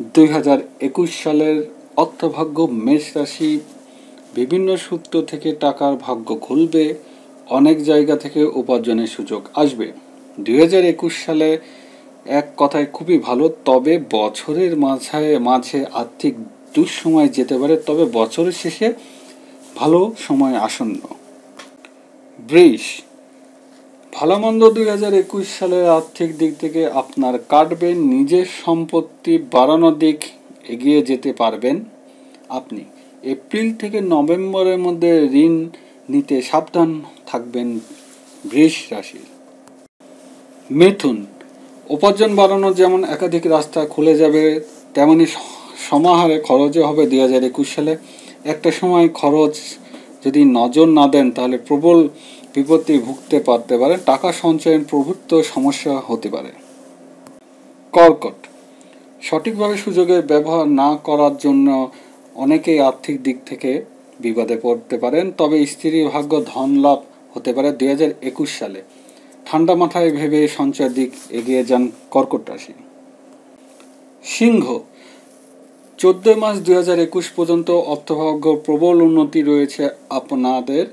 2021 সালের অর্থভাগ্য মেষ রাশি। বিভিন্ন সূত্র থেকে টাকার ভাগ্য খুলবে, অনেক জায়গা থেকে উপার্জনের সুযোগ আসবে। 2021 সালে এক কথায় খুবই ভালো, তবে বছরের মাঝে আর্থিক দুঃসময় যেতে পারে, তবে বছরের শেষে ভালো সময় আসন্ন। বৃষ, ভালো মন্দ 2021 সালের আর্থিক দিক থেকে আপনার কাটবে, নিজের সম্পত্তি বাড়ানোর দিক এগিয়ে যেতে পারবেন আপনি। এপ্রিল থেকে নভেম্বরের মধ্যে ঋণ নিতে সাবধান থাকবেন বৃষ রাশি। মিথুন, উপার্জন বাড়ানোর যেমন একাধিক রাস্তা খুলে যাবে, তেমনি সমাহারে খরচও হবে 2021 সালে। একটা সময় খরচ যদি নজর না দেন তাহলে প্রবল বিপত্তি ভুগতে পারতে পারে, টাকা সঞ্চয়ের প্রভূত সমস্যা হতে পারে। কর্কট, সঠিকভাবে সুযোগের ব্যবহার না করার জন্য অনেকেই আর্থিক দিক থেকে বিপদে পড়তে পারেন, তবে স্ত্রী ভাগ্য ধন লাভ হতে পারে 2021 সালে। ঠান্ডা মাথায় ভেবে সঞ্চয়ের দিক এগিয়ে যান কর্কট রাশি। সিংহ, 14 মার্চ 2021 পর্যন্ত অর্থভাগ্য প্রবল উন্নতি রয়েছে আপনাদের।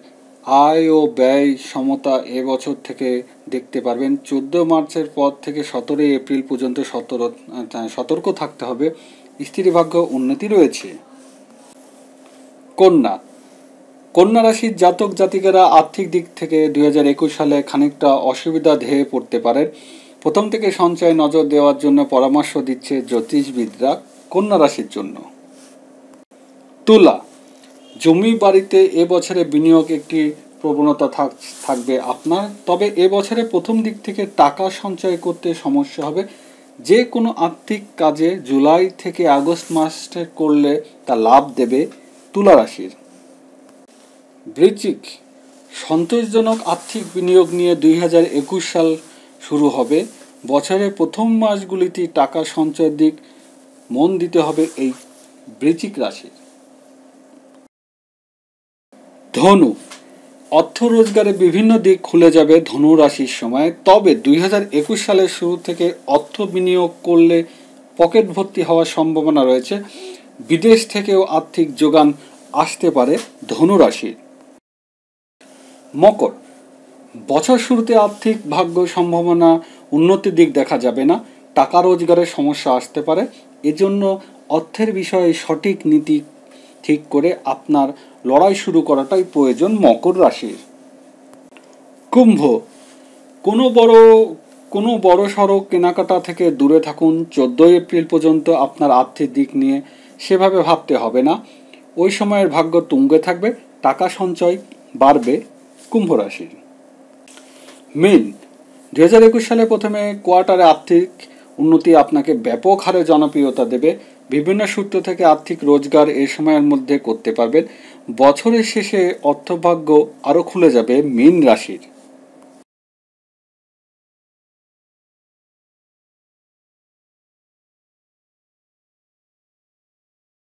আয় ও ব্যয় সমতা এবছর থেকে দেখতে পারবেন। 14 মার্চের পর থেকে 17 এপ্রিল পর্যন্ত সতর্ক থাকতে হবে। স্ত্রী ভাগ্য উন্নতি রয়েছে। কন্যা রাশির জাতক জাতিকারা আর্থিক দিক থেকে 2021 সালে খানিকটা অসুবিধা ধেয়ে পড়তে পারেন। প্রথম থেকে সঞ্চয়ে নজর দেওয়ার জন্য পরামর্শ দিচ্ছে জ্যোতিষবিদরা কন্যা রাশির জন্য। তুলা, জমি বাড়িতে এবছরে বিনিয়োগ একটি প্রবণতা থাকবে আপনার, তবে এবছরে প্রথম দিক থেকে টাকা সঞ্চয় করতে সমস্যা হবে। যে কোনো আর্থিক কাজে জুলাই থেকে আগস্ট মাসে করলে তা লাভ দেবে তুলা রাশির। বৃশ্চিক, সন্তোষজনক আর্থিক বিনিয়োগ নিয়ে 2021 সাল শুরু হবে। বছরের প্রথম মাসগুলিতে টাকা সঞ্চয়ের দিক মন দিতে হবে এই বৃশ্চিক রাশির। ধনু, অর্থ রোজগারের বিভিন্ন দিক খুলে যাবে ধনু রাশির সময়, তবে 2021 সালের শুরু থেকে অর্থ বিনিয়োগ করলে পকেট ভর্তি হওয়ার সম্ভাবনা রয়েছে। বিদেশ থেকেও আর্থিক যোগান আসতে পারে ধনু রাশির। মকর, বছর শুরুতে আর্থিক ভাগ্য সম্ভাবনা উন্নতির দিক দেখা যাবে না, টাকা রোজগারের সমস্যা আসতে পারে। এজন্য অর্থের বিষয়ে সঠিক নীতি ঠিক করে আপনার লড়াই শুরু করাটাই প্রয়োজন মকর রাশির। কুম্ভ, কোনো বড় সড়ো কেনাকাটা থেকে দূরে থাকুন। 14 এপ্রিল পর্যন্ত আপনার আর্থিক দিক নিয়ে সেভাবে ভাবতে হবে না, ওই সময়ের ভাগ্য তুঙ্গে থাকবে, টাকা সঞ্চয় বাড়বে কুম্ভ রাশির। মীন, 2021 সালে প্রথমে কোয়ার্টারে আর্থিক উন্নতি আপনাকে ব্যাপক হারে জনপ্রিয়তা দেবে। বিভিন্ন সূত্র থেকে আর্থিক রোজগার এই সময়ের মধ্যে করতে পারবেন। বছরের শেষে অর্থভাগ্য আরও খুলে যাবে মীন রাশির।